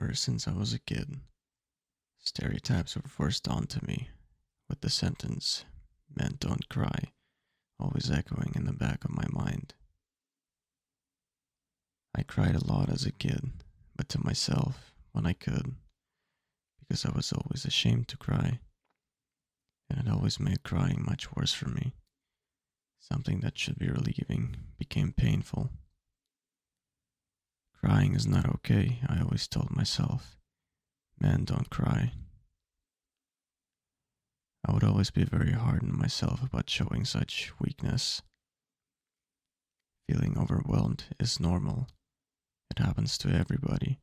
Ever since I was a kid, stereotypes were forced onto me, with the sentence, "Men don't cry," always echoing in the back of my mind. I cried a lot as a kid, but to myself when I could, because I was always ashamed to cry, and it always made crying much worse for me. Something that should be relieving became painful. Crying is not okay, I always told myself. Men don't cry. I would always be very hard on myself about showing such weakness. Feeling overwhelmed is normal. It happens to everybody,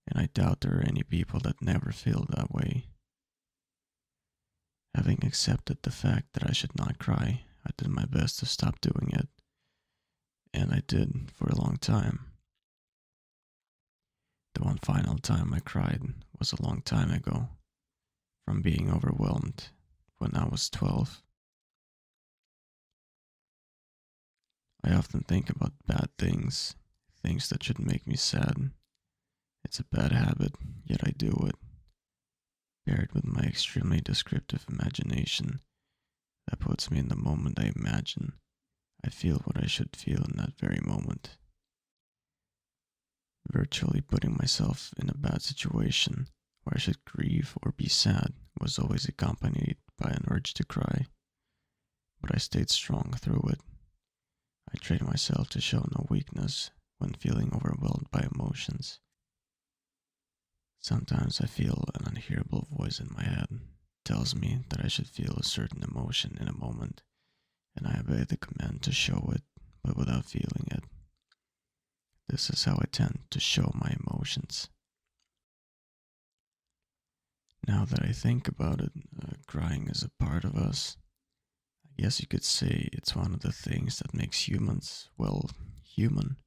and I doubt there are any people that never feel that way. Having accepted the fact that I should not cry, I did my best to stop doing it, and I did for a long time. The one final time I cried was a long time ago, from being overwhelmed when I was 12. I often think about bad things, things that should make me sad. It's a bad habit, yet I do it, paired with my extremely descriptive imagination that puts me in the moment I imagine. I feel what I should feel in that very moment. Virtually putting myself in a bad situation where I should grieve or be sad was always accompanied by an urge to cry, but I stayed strong through it. I trained myself to show no weakness when feeling overwhelmed by emotions. Sometimes I feel an unhearable voice in my head tells me that I should feel a certain emotion in a moment, and I obey the command to show it, but without feeling it. This is how I tend to show my emotions. Now that I think about it, crying is a part of us. I guess you could say it's one of the things that makes humans, well, human.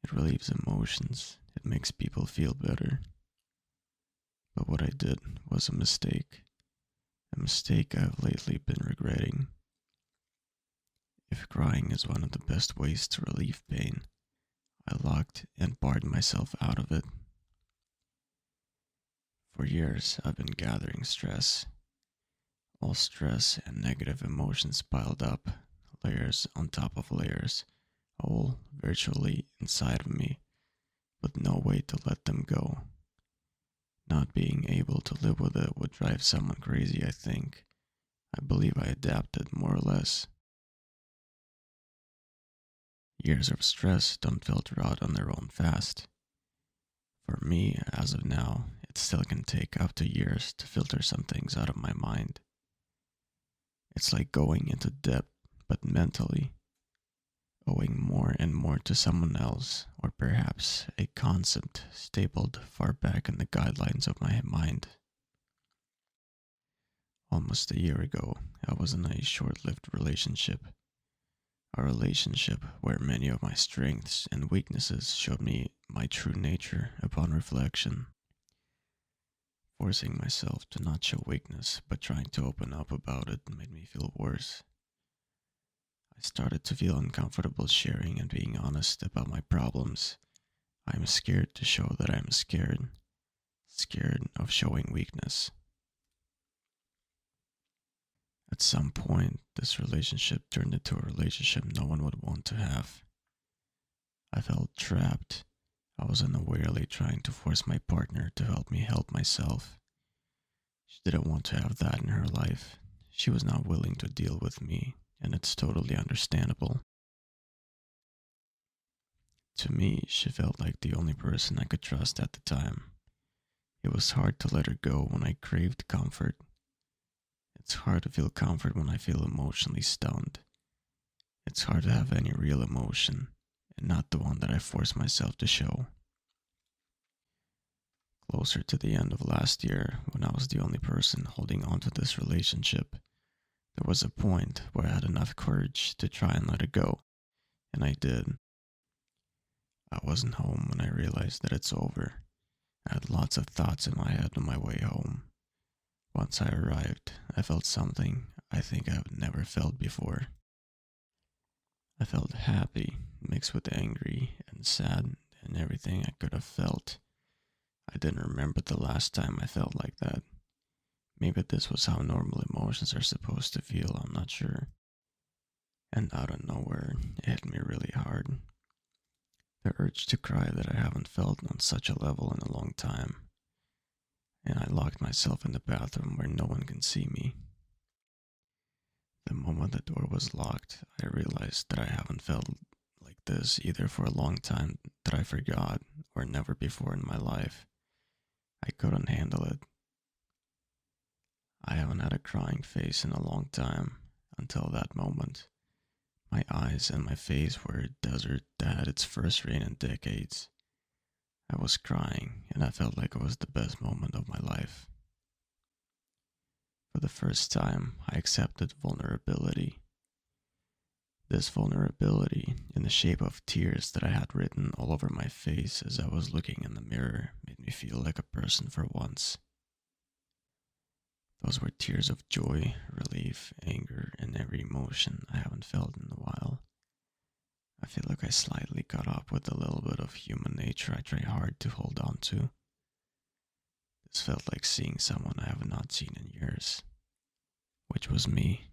It relieves emotions, it makes people feel better. But what I did was a mistake I've lately been regretting. If crying is one of the best ways to relieve pain, I locked and barred myself out of it. For years, I've been gathering stress. All stress and negative emotions piled up, layers on top of layers, all virtually inside of me, with no way to let them go. Not being able to live with it would drive someone crazy, I think. I believe I adapted more or less. Years of stress don't filter out on their own fast. For me, as of now, it still can take up to years to filter some things out of my mind. It's like going into debt, but mentally, owing more and more to someone else, or perhaps a concept stapled far back in the guidelines of my mind. Almost a year ago, I was in a short lived relationship. A relationship where many of my strengths and weaknesses showed me my true nature upon reflection. Forcing myself to not show weakness but trying to open up about it made me feel worse. I started to feel uncomfortable sharing and being honest about my problems. I'm scared to show that I'm scared. Scared of showing weakness. At some point, this relationship turned into a relationship no one would want to have. I felt trapped. I was unawarely trying to force my partner to help me help myself. She didn't want to have that in her life. She was not willing to deal with me, and it's totally understandable. To me, she felt like the only person I could trust at the time. It was hard to let her go when I craved comfort. It's hard to feel comfort when I feel emotionally stunned. It's hard to have any real emotion, and not the one that I force myself to show. Closer to the end of last year, when I was the only person holding on to this relationship, there was a point where I had enough courage to try and let it go, and I did. I wasn't home when I realized that it's over. I had lots of thoughts in my head on my way home. Once I arrived, I felt something I think I've never felt before. I felt happy, mixed with angry and sad and everything I could have felt. I didn't remember the last time I felt like that. Maybe this was how normal emotions are supposed to feel, I'm not sure. And out of nowhere, it hit me really hard. The urge to cry that I haven't felt on such a level in a long time. And I locked myself in the bathroom where no one can see me. The moment the door was locked, I realized that I haven't felt like this either for a long time, that I forgot, or never before in my life. I couldn't handle it. I haven't had a crying face in a long time, until that moment. My eyes and my face were a desert that had its first rain in decades. I was crying, and I felt like it was the best moment of my life. For the first time, I accepted vulnerability. This vulnerability, in the shape of tears that I had written all over my face as I was looking in the mirror, made me feel like a person for once. Those were tears of joy, relief, anger, and every emotion I haven't felt in a while. I feel like I slightly caught up with a little bit of human nature I try hard to hold on to. This felt like seeing someone I have not seen in years, which was me.